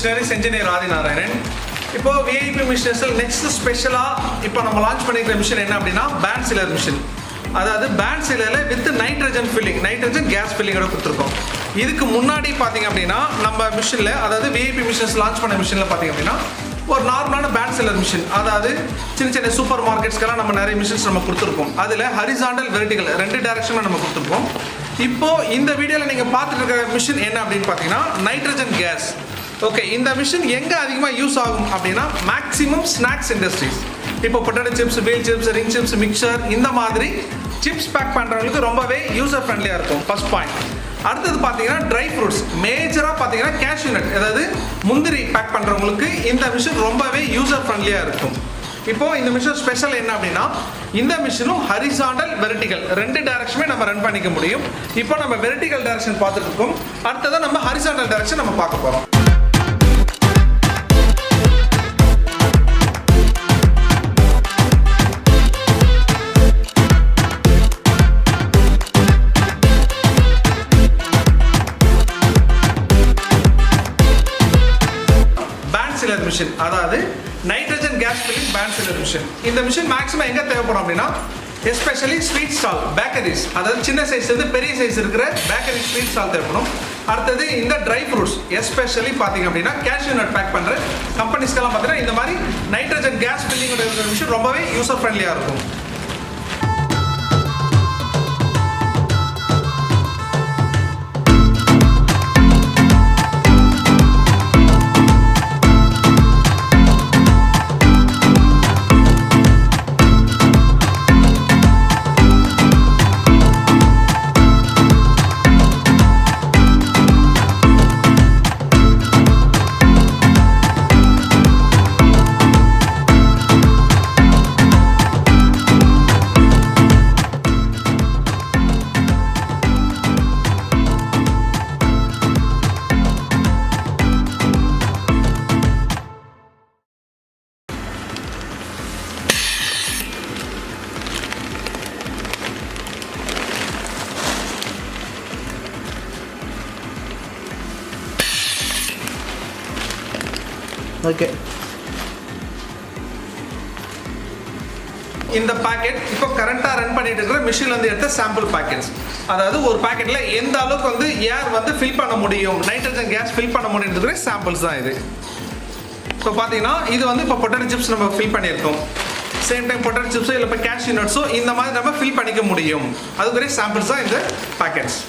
Machineries engineer Adi Narayanan. இப்போ VIP Machineries next ஸ்பெஷலா இப்போ நம்ம லான்ச் பண்ணிக்கிற மிஷின் என்ன அப்படினா BANSSEALER மிஷின். அதாவது BANSSSEALERல with nitrogen filling, nitrogen gas ஃபில்லிங்கோட கொடுத்துருக்கோம். இதுக்கு முன்னாடி பாத்தீங்க அப்படினா நம்ம மிஷின்ல அதாவது VIP Machineries லான்ச் பண்ண மிஷின்ல பாத்தீங்க அப்படினா ஒரு நார்மலான BANSSSEALER மிஷின், அதாவது சின்ன சின்ன சூப்பர் மார்க்கெட்ஸ்க்கெல்லாம் நம்ம நிறைய மிஷின்ஸ் நம்ம கொடுத்துருக்கோம். அதில் ஹரிசாண்டல் வெர்டிகல் ரெண்டு டைரக்ஷனில் நம்ம கொடுத்துருக்கோம். இப்போ இந்த வீடியோவில் நீங்கள் பார்த்துட்டு இருக்கிற மிஷின் என்ன அப்படின்னு பார்த்தீங்கன்னா நைட்ரஜன் கேஸ். ஓகே, இந்த மிஷின் எங்கே அதிகமாக யூஸ் ஆகும் அப்படின்னா மேக்ஸிமம் ஸ்நாக்ஸ் இண்டஸ்ட்ரீஸ். இப்போ potato chips, wheel chips, ring chips, mixture இந்த மாதிரி சிப்ஸ் பேக் பண்ணுறவங்களுக்கு ரொம்பவே யூசர் ஃப்ரெண்ட்லியாக இருக்கும். First point. அடுத்தது பார்த்தீங்கன்னா ட்ரை ஃப்ரூட்ஸ், மேஜராக பார்த்தீங்கன்னா கேஷ்யூ நட், அதாவது முந்திரி பேக் பண்ணுறவங்களுக்கு இந்த மிஷின் ரொம்பவே யூசர் ஃப்ரெண்ட்லியாக இருக்கும். இப்போ இந்த மிஷின் ஸ்பெஷல் என்ன அப்படின்னா இந்த மிஷினும் ஹரிசாண்டல் வெர்டிகல் ரெண்டு டைரக்ஷனுமே நம்ம ரன் பண்ணிக்க முடியும். இப்போ நம்ம வெர்டிகல் டைரக்ஷன் பார்த்துட்டு இருக்கோம், அடுத்ததான் நம்ம ஹரிசாண்டல் டைரக்ஷன் நம்ம பார்க்க போகிறோம். BANSSSEALER மிஷின், அதாவது nitrogen gas filling BANSSSEALER machine. இந்த மிஷின் மேக்ஸிமம் எங்கே தேவைப்படும் அப்படின்னா எஸ்பெஷலி ஸ்வீட் ஸ்டால், பேக்கரிஸ், அதாவது சின்ன சைஸ் இருந்து பெரிய சைஸ் இருக்கிற பேக்கரி ஸ்வீட் ஸ்டால் தேவைப்படும். அடுத்தது இந்த ட்ரை ஃப்ரூட்ஸ், எஸ்பெஷலி பார்த்தீங்க அப்படின்னா கேஷ்யூ நட் பேக் பண்ணுற கம்பெனிஸ்க்கெல்லாம் பார்த்தீங்கன்னா இந்த மாதிரி நைட்ரஜன் கேஸ் ஃபில்லிங் மிஷின் ரொம்பவே யூசர் ஃப்ரெண்ட்லியாக இருக்கும். ஓகே, இந்த பாக்கெட் இப்போ கரண்டாக ரன் பண்ணிட்டு இருக்கிற மிஷின்ல இருந்து எடுத்த சாம்பிள் பாக்கெட்ஸ். அதாவது ஒரு பாக்கெட்ல எந்த அளவுக்கு வந்து ஏர் வந்து ஃபில் பண்ண முடியும், நைட்ரஜன் கேஸ் ஃபில் பண்ண முடியுன்ற சாம்பிள்ஸ் தான் இது. இப்போ பார்த்தீங்கன்னா இது வந்து இப்போ பொட்டேட்டோ சிப்ஸ் நம்ம ஃபில் பண்ணியிருக்கோம். சேம் டைம் பொட்டேட்டோ சிப்ஸோ இல்லை இப்போ கேஷ்யூ நட்ஸோ இந்த மாதிரி நம்ம ஃபில் பண்ணிக்க முடியும். அதுக்குரிய சாம்பிள்ஸ் தான் இந்த பாக்கெட்ஸ்.